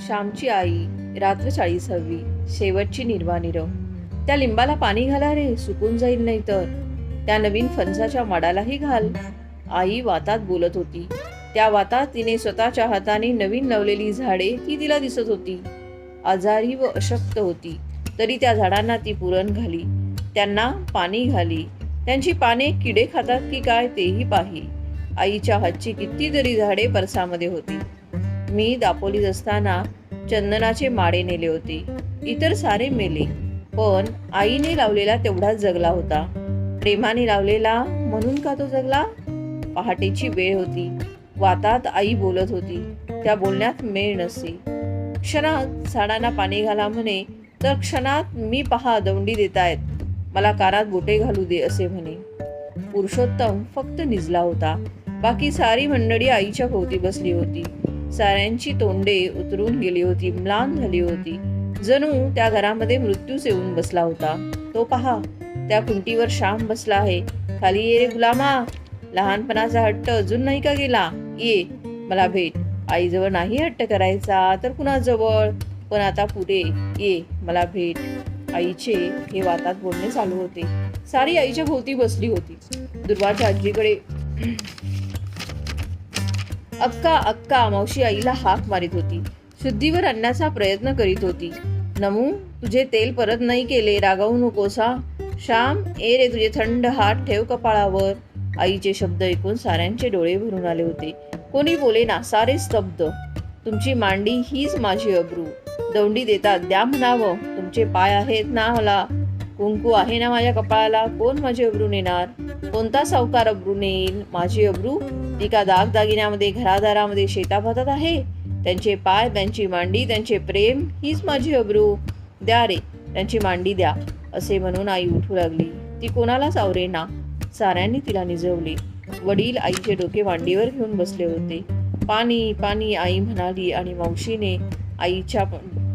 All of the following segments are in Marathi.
श्यामची आई, रात्र 40वी, शेवटची निर्वाणीरव. त्या लिंबाला पाणी घाला रे, सुकून जाईल नाही तर. त्या नवीन फणसाच्या माडालाही घाल. आई वातात बोलत होती. त्या वातात तिने स्वतःच्या हाताने नवीन लावलेली झाडे ती तिला दिसत होती. आजारी व अशक्त होती, तरी त्या झाडांना ती पुरण घाली, त्यांना पाणी घाली. त्यांची पाने किडे खातात की काय तेही पाही. आईच्या हातची कितीतरी झाडे परसामध्ये होती. मी दापोलीत असताना चंदनाचे माडे नेले होते. इतर सारे मेले, पण आईने लावलेला तेवढाच जगला होता. प्रेमाने लावलेला म्हणून का तो जगला? पहाटेची वेळ होती. वातात आई बोलत होती. त्या बोलण्यात मेळ नसे. क्षणात झाडांना पाणी घाला म्हणे, तर क्षणात मी पहा दौंडी देतायत, मला कानात बोटे घालू दे असे म्हणे. पुरुषोत्तम फक्त निजला होता. बाकी सारी मंडळी आईच्या भोवती बसली होती. साऱ्यांची तोंडे उतरून गेली होती, म्लान झाली होती. जणू त्या घरामध्ये मृत्यूच येऊन बसला होता. तो पहा, त्या खुंटीवर श्याम बसला आहे. खाली ये रे गुलामा, लहानपणाचा हट्ट अजून नाही का गेला? ये मला भेट. आईजवळ नाही हट्ट करायचा तर कुणाजवळ, पण आता पुढे ये मला भेट. आईचे हे वातात बोलणे चालू होते. सारी आईच्या भोवती बसली होती. दुर्वाच्या आजीकडे अक्का अक्का मावशी आईला हाक मारित होती. शुद्धीवर आणण्याचा प्रयत्न करीत होती. नमू, तुझे तेल परत नाही केले, रागावू नकोसा. श्याम, ए रे, तुझे थंड हात ठेव कपाळावर. आईचे शब्द ऐकून साऱ्यांचे डोळे भरून आले होते. कोणी बोलेना, सारे स्तब्ध. तुमची मांडी हीच माझी अब्रू. दौंडी देतात द्या म्हणावं. तुमचे पाय आहेत ना मला, कुंकू आहे ना माझ्या कपाळाला. कोण माझी अब्रू नेणार? कोणता सावकार अब्रू नेईल माझी अब्रू? ती का दागदागिन्यामध्ये, घरादारामध्ये, शेताभातात आहे? त्यांचे पाय, त्यांची मांडी, त्यांचे प्रेम हीच माझी अब्रू. द्या रे, त्यांची मांडी द्या. असे म्हणून आई उठू लागली. ती कोणालाच आवरेना. साऱ्यांनी तिला निजवले. वडील आईचे डोके मांडीवर घेऊन बसले होते. पाणी पाणी आई म्हणाली आणि मावशीने आईच्या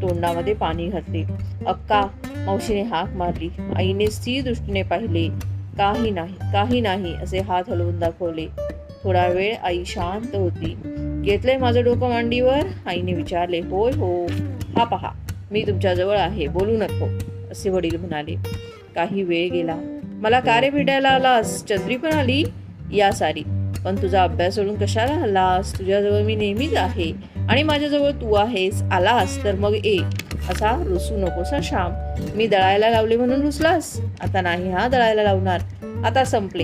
तोंडामध्ये पाणी घातले. अक्का, मावशीने हाक मारली. आईने स्थिर दृष्टीने पाहिले. काही नाही, काही नाही असे हात हलवून दाखवले. थोडा वेळ आई शांत होती. घेतलंय माझं डोकं मांडीवर? आईने विचारले. होय हो, हा पहा, मी तुमच्याजवळ आहे, बोलू नको असे वडील म्हणाले. काही वेळ गेला. मला का रे भेटायला आलास? चंद्री पण आली? या सारी, पण तुझा अभ्यास सोडून कशाला आलास? तुझ्याजवळ मी नेहमीच आहे आणि माझ्याजवळ तू आहेस. आलास तर मग ए. असा रुसू नकोसा श्याम. मी दळायला लावले म्हणून रुसलास? आता नाही हा दळायला लावणार. आता संपले.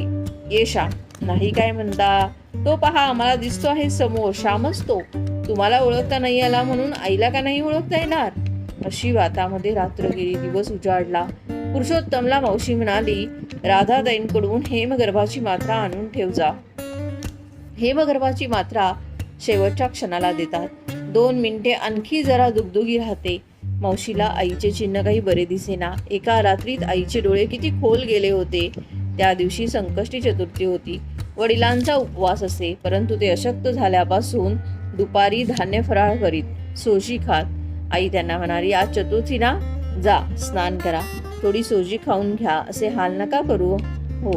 ये श्याम. नाही काय म्हणता? तो पहा, मला दिसतो आहे समोर, श्यामच तो. तुम्हाला ओळखता नाही आला म्हणून आईला का नाही ओळखता येणार? अशी वातामध्ये रात्र गेली. दिवस उजाडला. पुरुषोत्तमला मावशी म्हणाली, राधाताईंकडून हेमगर्भाची मात्रा आणून ठेव जा. हेमगर्भाची मात्रा शेवटच्या क्षणाला देतात. 2 मिनिटे आणखी जरा दुगदुगी राहते. मावशीला आईचे चिन्ह काही बरे दिसेना. एका रात्रीत आईचे डोळे किती खोल गेले होते. त्या दिवशी संकष्टी चतुर्थी होती. वडिलांचा उपवास असे, परंतु ते अशक्त झाल्यापासून दुपारी धान्य फराळ करीत, सोजी खात. आई त्यांना म्हणाली, आज चतुर्थी ना, जा स्नान करा, थोडी सोजी खाऊन घ्या, असे हाल नका करू. हो,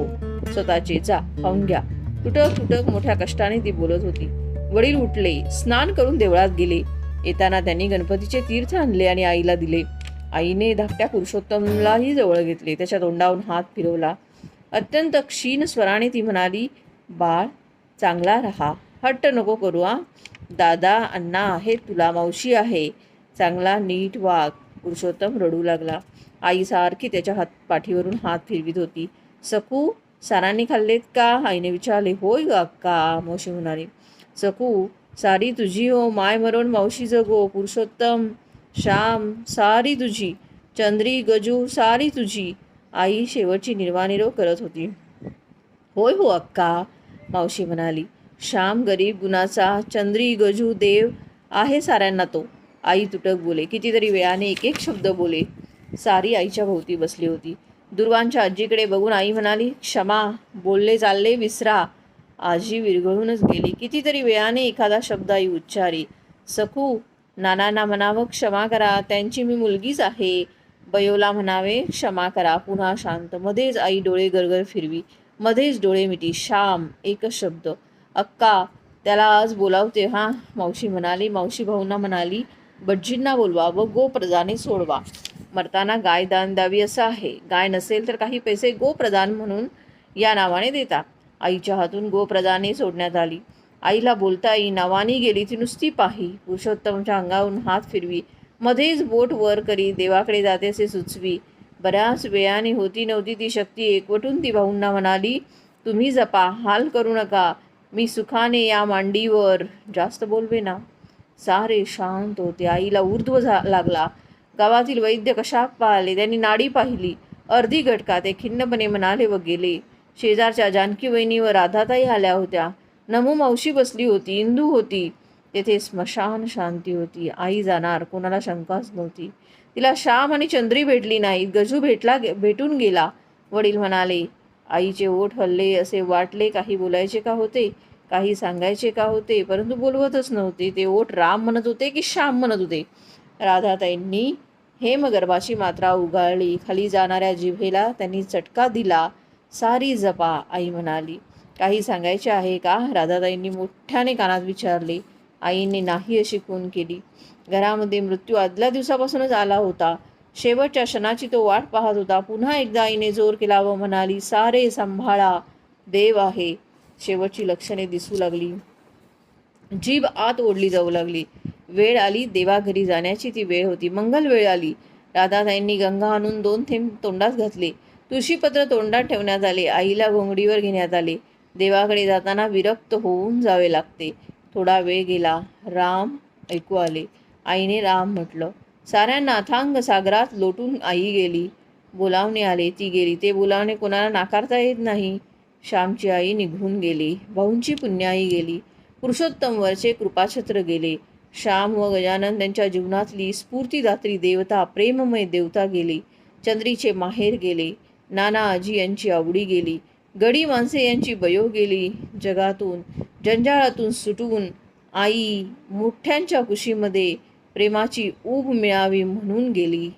स्वतःचे जा खाऊन घ्या. तुटक तुटक मोठ्या कष्टाने ती बोलत होती. वडील उठले, स्नान करून देवळात गेले. येताना त्यांनी गणपतीचे तीर्थ आणले आणि आईला दिले. आईने धाकट्या पुरुषोत्तमलाही जवळ घेतले. त्याच्या तोंडावरून हात फिरवला. अत्यंत क्षीण स्वराने ती म्हणाली, बाळ, चांगला राहा, हट्ट नको करू. दादा अण्णा आहे, तुला मावशी आहे, चांगला नीट वाग. पुरुषोत्तम रडू लागला. आई सारखी त्याच्या पाठीवरून हात फिरवीत होती. सकू, सारांनी खाल्लेत का? आईने विचारले. होय ग अक्का, मावशी म्हणाली. सकू, सारी तुझी हो, माय मरण मावशी जगो. पुरुषोत्तम, श्याम, सारी तुझी. चंद्री, गजू, सारी तुझी. आई शेवटची निर्वाणीरोग करत होती. होय हो अक्का, मावशी म्हणाली. श्याम गरीब गुणाचा, चंद्री, गजू, देव आहे साऱ्यांना तो. आई तुटक बोले. कितीतरी वेळाने एक एक शब्द बोले. सारी आईच्या भोवती बसली होती. दुर्वांच्या आजीकडे बघून आई म्हणाली, क्षमा, बोलले चालले विसरा. आजी विरघळूनच गेली. कितीतरी वेळाने एखादा शब्द आई उच्चारी. सखू, नानांना म्हणावं क्षमा करा, त्यांची मी मुलगीच आहे. बयोला म्हणावे क्षमा करा. पुन्हा शांत. मध्येच आई डोळे गरगर फिरवी, मध्येच डोळे मिटी. श्याम, एकच शब्द. अक्का, त्याला आज बोलावते हा, मावशी म्हणाली. मावशी भाऊंना म्हणाली, भटजींना बोलवा व गोप्रदाने सोडवा. मरताना गाय दान द्यावी असं आहे. गाय नसेल तर काही पैसे गोप्रदान म्हणून या नावाने देतात. आईच्या हातून गोप्रदाने सोडण्यात आली. आईला बोलता येई नावानी गेली ती नुसती पाही. पुरुषोत्तमच्या अंगावरून हात फिरवी, मध्येच बोट वर करी देवाकडे जाते असे सुचवी. बऱ्याच वेळाने होती नव्हती ती शक्ती एकवटून ती भाऊंना म्हणाली, तुम्ही जपा, हाल करू नका, मी सुखाने या मांडीवर. जास्त बोलवे ना. सारे शांत होते. आईला ऊर्ध्व लागला. गावातील वैद्य कशाक पाहिले. त्यांनी नाडी पाहिली. अर्धी घटका. ते खिन्नपणे म्हणाले व गेले. शेजारच्या जानकी वहिनी व राधाताई आल्या होत्या. नमू मावशी बसली होती. इंदू होती. तेथे स्मशान शांती होती. आई जाणार कोणाला शंकाच नव्हती. तिला श्याम आणि चंद्री भेटली नाहीत. गजू भेटून गेला. वडील म्हणाले, आईचे ओठ हल्ले असे वाटले. काही बोलायचे का होते, काही सांगायचे का होते, परंतु बोलवतच नव्हते. ते ओठ राम म्हणत होते की श्याम म्हणत होते. राधाताईंनी हेमगर्भाची मात्रा उगाळली. खाली जाणाऱ्या जिभेला त्यांनी चटका दिला. सारी जपा, आई म्हणाली. काही सांगायचे आहे का, राधाताईंनी मोठ्याने कानात विचारले. आईने नाही अशी खूण केली. घरामध्ये मृत्यू आदल्या दिवसापासूनच आला होता. शेवटच्या क्षणाची तो वाट पाहत होता. पुन्हा एकदा आईने जोर केला व म्हणाली, सारे सांभाळा, देव आहे. शेवटची लक्षणे दिसू लागली. जीभ आत ओढली जाऊ लागली. वेळ आली. देवाघरी जाण्याची ती वेळ होती. मंगल वेळ आली. राधाताईंनी गंगा आणून 2 थेंब तोंडात घातले. तुळशीपत्र तोंडात ठेवण्यात आले. आईला घोंगडीवर घेण्यात आले. देवाकडे जाताना विरक्त होऊन जावे लागते. थोडा वेळ गेला. राम ऐकू आले. आईने राम म्हटलं. साऱ्यांना अथांग सागरात लोटून आई गेली. बोलावणे आले. ती गेली. ते बोलावणे कोणाला नाकारता येत नाही. श्यामची आई निघून गेली. भाऊंची पुण्याई गेली. पुरुषोत्तमवरचे कृपाछत्र गेले. श्याम व गजानन त्यांच्या जीवनातली स्फूर्तिदात्री देवता, प्रेममय देवता गेली. चंद्रीचे माहेर गेले. नाना आजी यांची आवडी गेली. गडी माणसे यांची बयो गेली. जगातून जंजाळातून सुटून आई मोठ्यांच्या कुशीमध्ये प्रेमाची ऊब मिळावी म्हणून गेली.